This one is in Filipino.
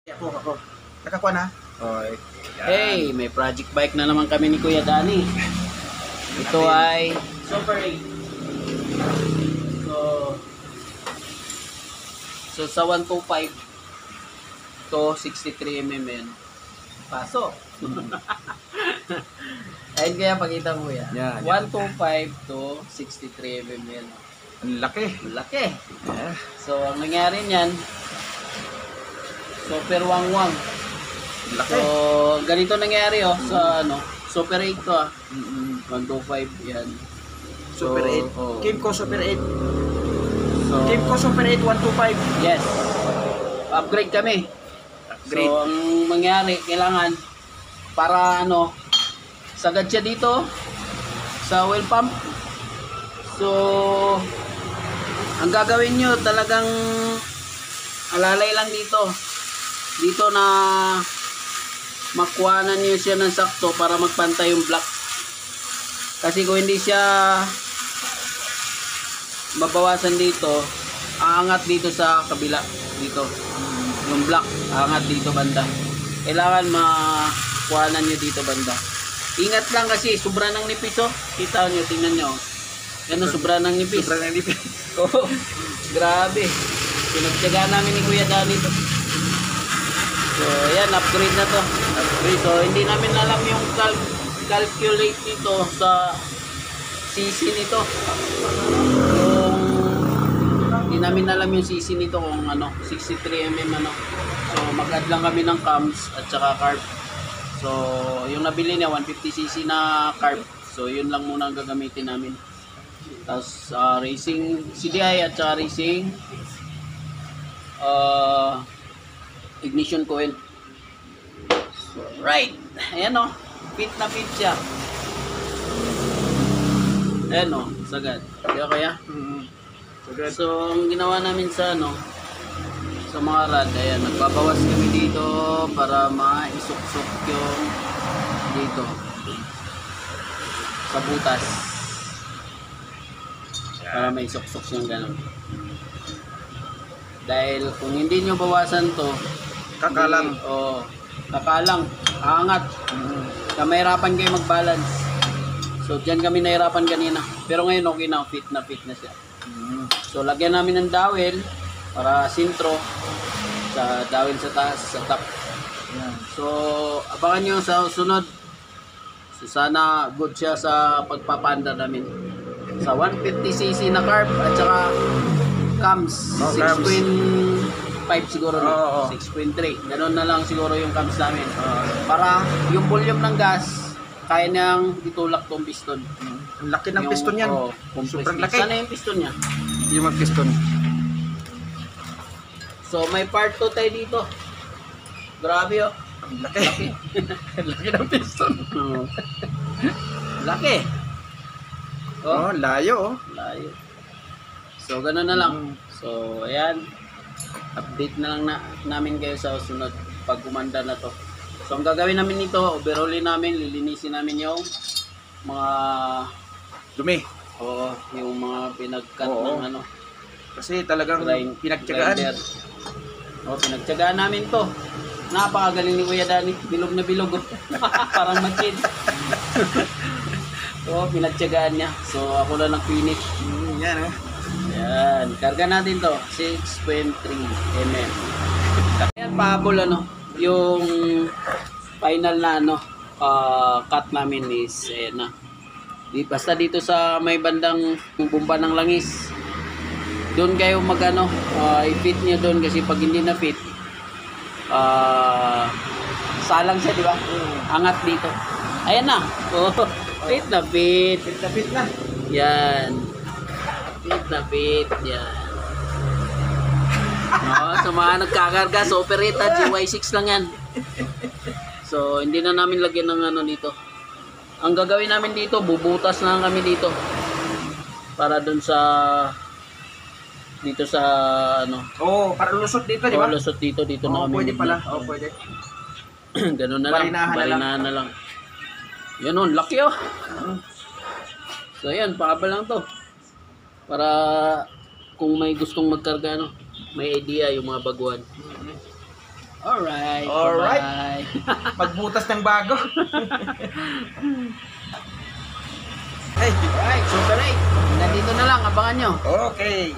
Ako. Nakakuha na? Okay. Hey, may project bike na naman kami ni Kuya Danny. Ito ay Super 8. So sa 125 to 63mm yan. Pasok. Ayun kaya pakita mo yan. Yan. 125 to 63mm yan. Ang laki. Laki. Yeah. So ang nangyari niyan, Super Wangwang. Laki. So, ganito nangyari sa Super 8 to 125 yan. Super 8. Oh. Kimco Super 8. So, Kimco Super 8 125. yes. Upgrade kami. Upgrade. So, ang mangyari, kailangan para sagad siya dito sa oil pump. So, ang gagawin nyo talagang alalay lang dito. Dito na makuhanan nyo siya ng sakto para magpantay yung block. Kasi kung hindi siya mabawasan dito, aangat dito sa kabila. Dito. Yung block, aangat dito banda. Kailangan makuhanan nyo dito banda. Ingat lang kasi sobra ng nipis Kita nyo, tingnan nyo. Yan sobra ng nipis. Sobrang nalipin. Oh, grabe. Pinagtyagaan namin ni Kuya Danny to. So, ayan, upgrade na to. Upgrade. So, hindi namin alam yung calculate nito sa CC nito. Hindi namin alam yung CC nito kung 63mm So, mag-add lang kami ng cams at saka carb. So, yung nabili niya 150cc na carb. So, yun lang muna ang gagamitin namin. Tapos, racing CDI at saka racing ignition coil. So, right. Ayan fit na fit siya. Ayan sagad. Kaya. So, ang ginawa namin sa sa mga rad, ayan, nagbabawas kami dito para maisuksok yung dito sa butas. Para may suksok siyang ganun. Dahil kung hindi nyo bawasan to, Kakalang. Kakalang, aangat. Mahirapan kayo mag-balance. So, dyan kami nahirapan kanina. Pero ngayon okay na, fit na siya. So, lagyan namin ng dowel para sintro sa dowel sa taas, sa top. So, abangan nyo sa sunod. So, sana good siya sa pagpapanda namin. Sa 150cc na carb at saka cams. 6.5 siguro. 6.3. Ganun na lang siguro yung cams namin. Para yung volume ng gas, kaya niyang itulak tong piston. Ang laki ng piston yan. Sobrang laki. Sana yung piston niya. Yung mga piston. So, may part 2 tayo dito. Grabe Ang laki. Laki ng piston. Laki. Layo Layo. So, ganun na lang. So, ayan. Update na lang namin kayo sa sunod pag gumanda na to. So, ang gagawin namin nito, overhaulin namin, lilinisin namin yung mga Dumi. yung mga pinag-cut Oo. ng Kasi talagang pinagtyagaan. grinder. Pinagtyagaan namin to. Napakagaling ni Kuya Danny. Bilog na bilog. Parang machine. Pinagtyagaan niya. So, ako lang nag-finish. Yan Yan. Karga natin to. 6.3mm. Ayan, pahabol yung final na cut namin is ayan na. Basta dito sa may bandang bumba ng langis. Doon kayo i-fit niyo doon kasi pag hindi na fit salang siya, di ba? Angat dito. Ayan na. Fit na fit. Fit na fit na. Yan. Fit na fit. Yan. Sa mga nagkakarga, Super 8 GY6 lang yan. So, hindi na namin lagyan ng dito. Ang gagawin namin dito, bubutas lang kami dito. Para dun sa Para lusot dito, di ba? lusot dito na kami. Pwede pala. Pwede. Ganun na lang. Balinahan na lang. Yan laki So, yan, pakaba lang to. Para kung may gustong magkarga, may idea yung mga baguhan. Alright. Alright. Bye-bye. Magbutas ng bago. Alright, Super 8. Nandito na lang, abangan nyo. Okay.